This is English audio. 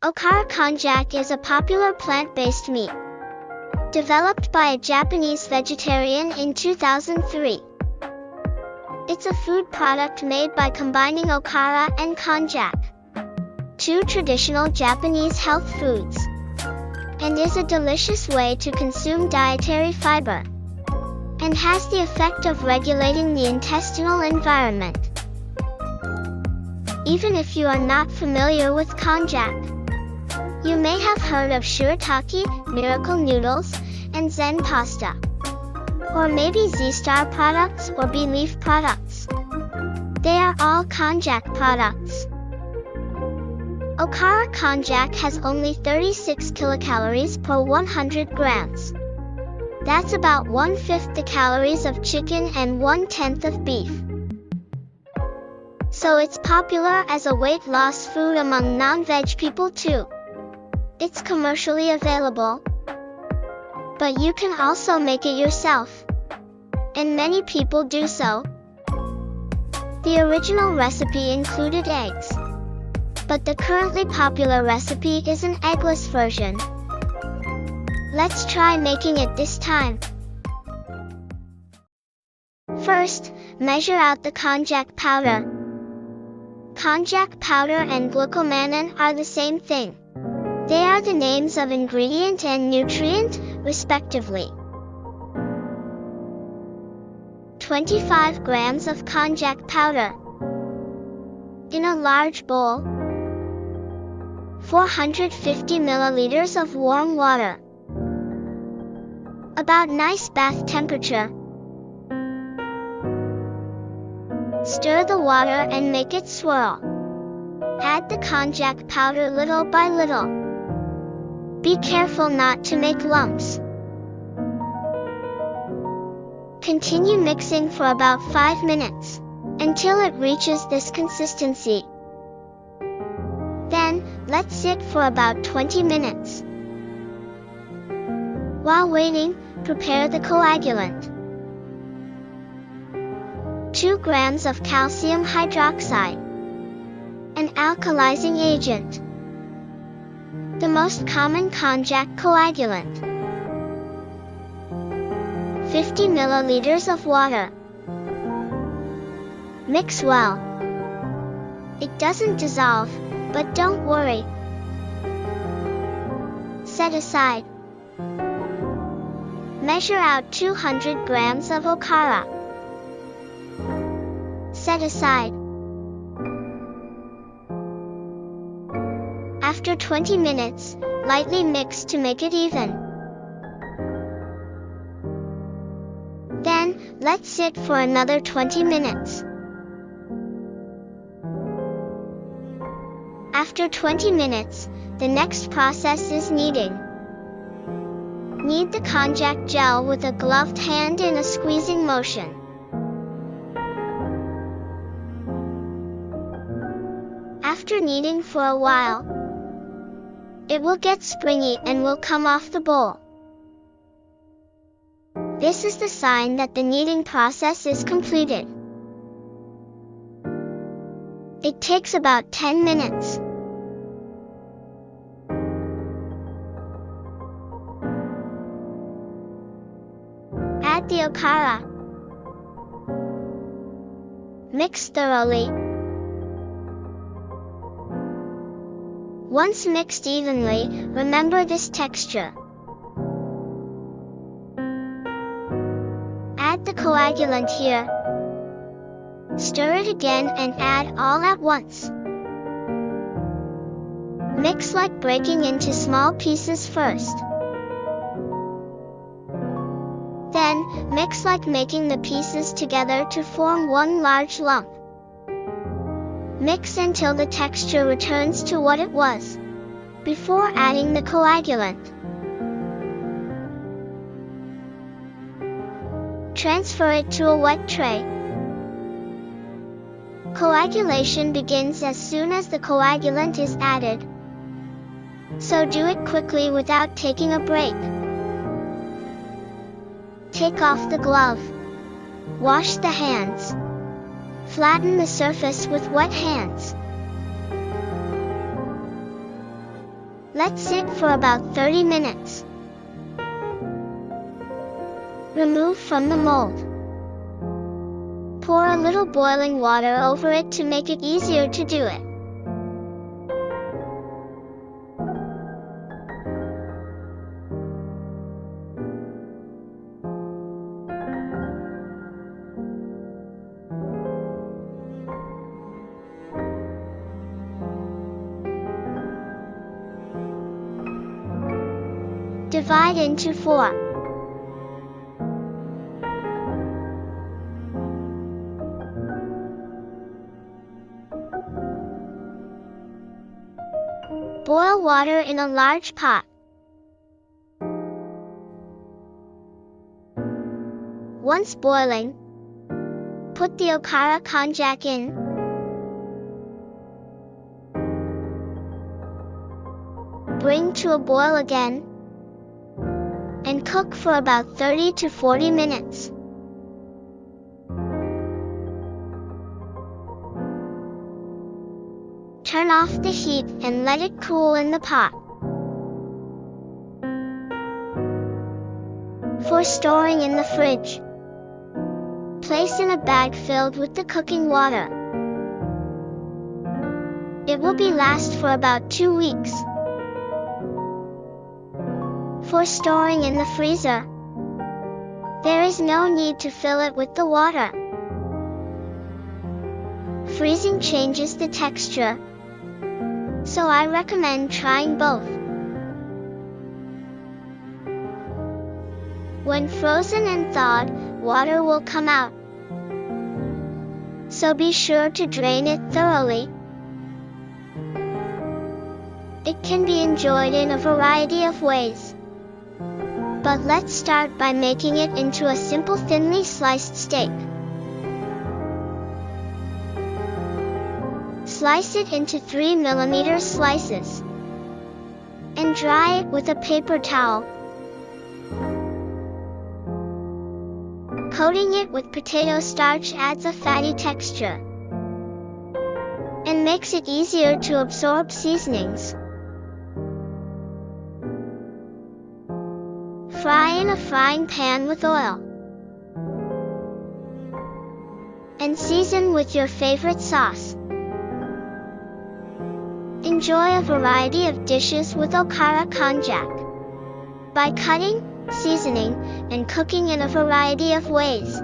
Okara Konjac is a popular plant-based meat, developed by a Japanese vegetarian in 2003. It's a food product made by combining okara and konjac, two traditional Japanese health foods, and is a delicious way to consume dietary fiber, and has the effect of regulating the intestinal environment. Even if you are not familiar with konjac, you may have heard of shirataki, miracle noodles, and zen pasta, or maybe Z-Star products or bee-leaf products. They are all konjac products. Okara Konjac has only 36 kilocalories per 100 grams. That's about 1/5 the calories of chicken and 1/10 of beef. So it's popular as a weight loss food among non-veg people too. It's commercially available, but you can also make it yourself, and many people do so. The original recipe included eggs, but the currently popular recipe is an eggless version. Let's try making it this time. First, measure out the konjac powder. Konjac powder and glucomannan are the same thing. They are the names of ingredient and nutrient, respectively. 25 grams of konjac powder. In a large bowl, 450 milliliters of warm water, about nice bath temperature. Stir the water and make it swirl. Add the konjac powder little by little. Be careful not to make lumps. Continue mixing for about 5 minutes, until it reaches this consistency. Then, let sit for about 20 minutes. While waiting, prepare the coagulant. 2 grams of calcium hydroxide, an alkalizing agent. The most common konjac coagulant. 50 milliliters of water. Mix well. It doesn't dissolve, but don't worry. Set aside. Measure out 200 grams of okara. Set aside. After 20 minutes, lightly mix to make it even. Then, let sit for another 20 minutes. After 20 minutes, the next process is kneading. Knead the konjac gel with a gloved hand in a squeezing motion. After kneading for a while, it will get springy and will come off the bowl. This is the sign that the kneading process is completed. It takes about 10 minutes. Add the okara. Mix thoroughly. Once mixed evenly, remember this texture. Add the coagulant here. Stir it again and add all at once. Mix like breaking into small pieces first. Then, mix like making the pieces together to form one large lump. Mix until the texture returns to what it was before adding the coagulant. Transfer it to a wet tray. Coagulation begins as soon as the coagulant is added, so do it quickly without taking a break. Take off the glove. Wash the hands. Flatten the surface with wet hands. Let sit for about 30 minutes. Remove from the mold. Pour a little boiling water over it to make it easier to do it. Divide into 4. Boil water in a large pot. Once boiling, put the Okara Konjac in. Bring to a boil again, and cook for about 30 to 40 minutes. Turn off the heat and let it cool in the pot. For storing in the fridge, place in a bag filled with the cooking water. It will last for about 2 weeks. For storing in the freezer, there is no need to fill it with the water. Freezing changes the texture, so I recommend trying both. When frozen and thawed, water will come out, so be sure to drain it thoroughly. It can be enjoyed in a variety of ways, but let's start by making it into a simple thinly sliced steak. Slice it into 3 mm slices and dry it with a paper towel. Coating it with potato starch adds a fatty texture and makes it easier to absorb seasonings. Fry in a frying pan with oil and season with your favorite sauce. Enjoy a variety of dishes with Okara Konjac by cutting, seasoning, and cooking in a variety of ways.